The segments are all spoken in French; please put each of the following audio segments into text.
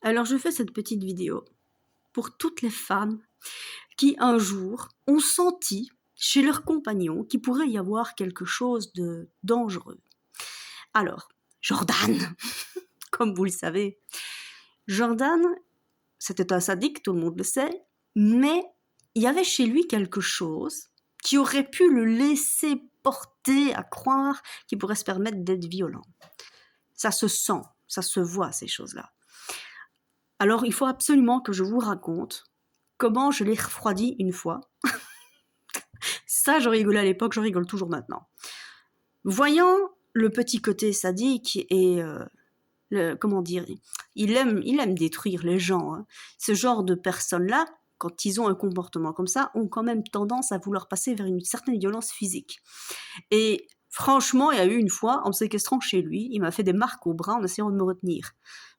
Alors je fais cette petite vidéo pour toutes les femmes qui un jour ont senti chez leur compagnon qu'il pourrait y avoir quelque chose de dangereux. Alors, Jordan, comme vous le savez, Jordan, c'était un sadique, tout le monde le sait, mais il y avait chez lui quelque chose qui aurait pu le laisser porter à croire qu'il pourrait se permettre d'être violent. Ça se sent, ça se voit, ces choses-là. Alors, il faut absolument que je vous raconte comment je l'ai refroidi une fois. Ça, je rigolais à l'époque, je rigole toujours maintenant. Voyant le petit côté sadique et comment dire, il aime détruire les gens. Hein. Ce genre de personnes-là, quand ils ont un comportement comme ça, ont quand même tendance à vouloir passer vers une certaine violence physique. Et franchement, il y a eu une fois, en me séquestrant chez lui, il m'a fait des marques au bras en essayant de me retenir.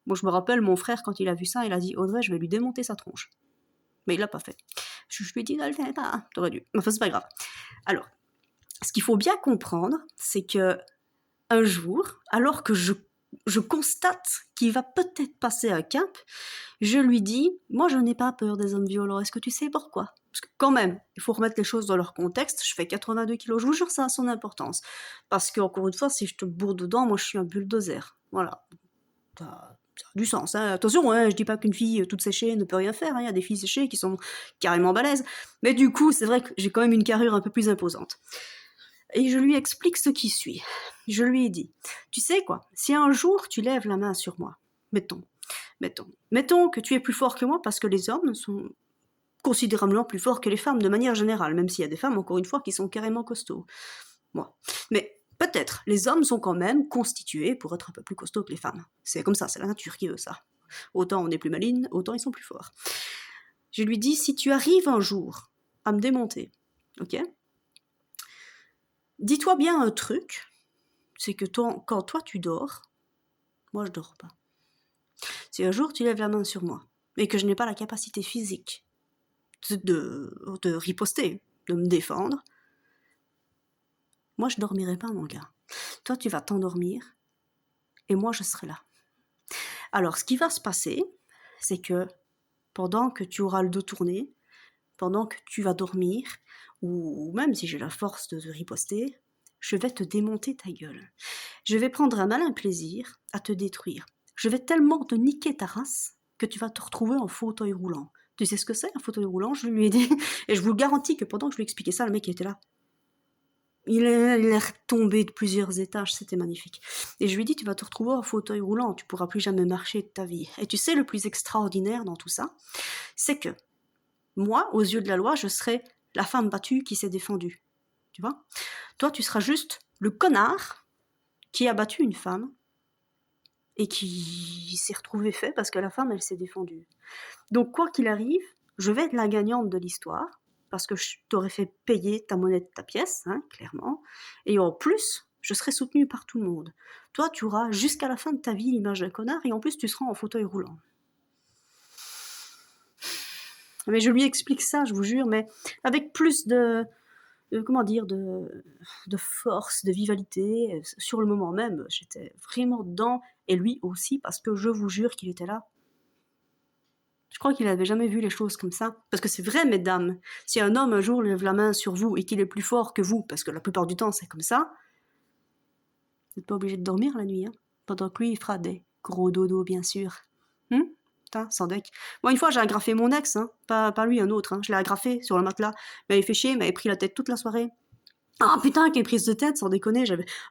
Moi, je me rappelle, mon frère, quand il a vu ça, il a dit « Audrey, je vais lui démonter sa tronche ». Mais il l'a pas fait. Je lui ai dit « Ne le fais pas, t'aurais dû ». Enfin, c'est pas grave. Alors, ce qu'il faut bien comprendre, c'est que un jour, alors que je constate qu'il va peut-être passer un cap, je lui dis « Moi, je n'ai pas peur des hommes violents. Est-ce que tu sais pourquoi ?» Parce que quand même, il faut remettre les choses dans leur contexte. Je fais 82 kilos, je vous jure, ça a son importance. Parce qu'encore une fois, si je te bourre dedans, moi, je suis un bulldozer. Voilà. Ça a du sens. Hein. Attention, hein, je dis pas qu'une fille toute séchée ne peut rien faire. Hein. Il y a des filles séchées qui sont carrément balèzes. Mais du coup, c'est vrai que j'ai quand même une carrure un peu plus imposante. Et je lui explique ce qui suit. Je lui ai dit, tu sais quoi, si un jour tu lèves la main sur moi, mettons que tu es plus fort que moi parce que les hommes sont considérablement plus forts que les femmes de manière générale, même s'il y a des femmes, encore une fois, qui sont carrément costauds. Moi. Mais peut-être, les hommes sont quand même constitués pour être un peu plus costauds que les femmes. C'est comme ça, c'est la nature qui veut ça. Autant on est plus maline, autant ils sont plus forts. Je lui dis, si tu arrives un jour à me démonter, ok ? Dis-toi bien un truc, c'est que quand toi tu dors, moi je dors pas. Si un jour tu lèves la main sur moi, et que je n'ai pas la capacité physique de riposter, de me défendre, moi je dormirai pas mon gars. Toi tu vas t'endormir, et moi je serai là. Alors ce qui va se passer, c'est que pendant que tu auras le dos tourné, pendant que tu vas dormir, ou même si j'ai la force de riposter, je vais te démonter ta gueule. Je vais prendre un malin plaisir à te détruire. Je vais tellement te niquer ta race que tu vas te retrouver en fauteuil roulant. Tu sais ce que c'est un fauteuil roulant? Je lui ai dit. Et je vous garantis que pendant que je lui expliquais ça, le mec était là. Il est retombé de plusieurs étages, c'était magnifique. Et je lui ai dit, tu vas te retrouver en fauteuil roulant, tu pourras plus jamais marcher de ta vie. Et tu sais, le plus extraordinaire dans tout ça, c'est que moi, aux yeux de la loi, je serai la femme battue qui s'est défendue. Tu vois? Toi, tu seras juste le connard qui a battu une femme et qui s'est retrouvé fait parce que la femme, elle s'est défendue. Donc, quoi qu'il arrive, je vais être la gagnante de l'histoire parce que je t'aurais fait payer ta monnaie de ta pièce, hein, clairement. Et en plus, je serai soutenue par tout le monde. Toi, tu auras jusqu'à la fin de ta vie l'image d'un connard et en plus, tu seras en fauteuil roulant. Mais je lui explique ça, je vous jure, mais avec plus comment dire, de force, de vivalité. Sur le moment même, j'étais vraiment dedans, et lui aussi, parce que je vous jure qu'il était là. Je crois qu'il n'avait jamais vu les choses comme ça. Parce que c'est vrai, mesdames, si un homme un jour lève la main sur vous et qu'il est plus fort que vous, parce que la plupart du temps c'est comme ça, vous n'êtes pas obligé de dormir la nuit, hein, pendant que lui il fera des gros dodos, bien sûr. Putain, sans deck. Moi, une fois, j'ai agrafé mon ex, hein, pas lui, un autre. Hein. Je l'ai agrafé sur le matelas. Il m'avait fait chier, il m'avait pris la tête toute la soirée. Ah putain, quelle prise de tête, sans déconner.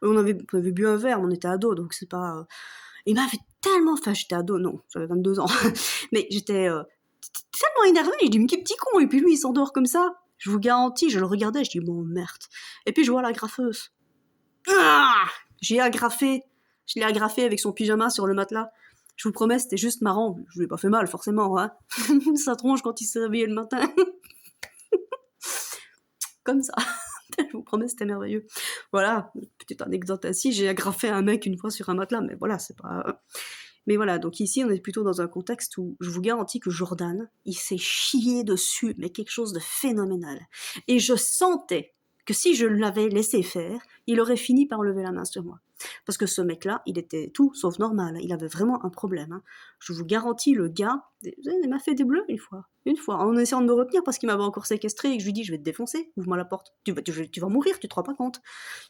On avait bu un verre, on était ados, donc c'est pas. Il m'avait tellement. Enfin, j'étais ado, non, j'avais 22 ans. Mais j'étais tellement énervée, je dis, mais quel petit con. Et puis lui, il s'endort comme ça. Je vous garantis, je le regardais, je dis, bon, merde. Et puis je vois l'agrafeuse. Ah, je l'ai agrafé avec son pyjama sur le matelas. Je vous promets, c'était juste marrant. Je lui ai pas fait mal, forcément, hein. Sa tronche quand il s'est réveillé le matin. Comme ça. Je vous promets, c'était merveilleux. Voilà, petite anecdote ainsi. J'ai agrafé un mec une fois sur un matelas, mais voilà, c'est pas. Mais voilà, donc ici, on est plutôt dans un contexte où je vous garantis que Jordan, il s'est chié dessus, mais quelque chose de phénoménal. Et je sentais que si je l'avais laissé faire, il aurait fini par lever la main sur moi. Parce que ce mec-là, il était tout sauf normal. Il avait vraiment un problème, hein. Je vous garantis, le gars, il m'a fait des bleus une fois, en essayant de me retenir parce qu'il m'avait encore séquestré et que je lui dis je vais te défoncer, ouvre-moi la porte. Tu vas mourir, tu te rends pas compte.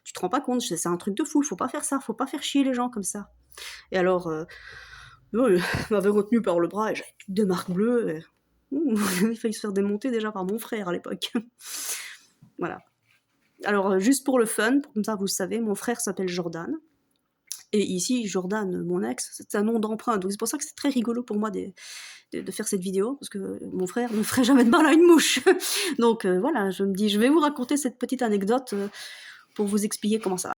Tu te rends pas compte, c'est un truc de fou, faut pas faire ça, faut pas faire chier les gens comme ça. Et alors, il m'avait retenu par le bras et j'avais deux marques bleues. Et... il a failli se faire démonter déjà par mon frère à l'époque. Voilà. Alors, juste pour le fun, comme ça vous le savez, mon frère s'appelle Jordan. Et ici, Jordan, mon ex, c'est un nom d'emprunt. Donc c'est pour ça que c'est très rigolo pour moi de faire cette vidéo, parce que mon frère ne ferait jamais de mal à une mouche. Donc voilà, je me dis, je vais vous raconter cette petite anecdote pour vous expliquer comment ça va.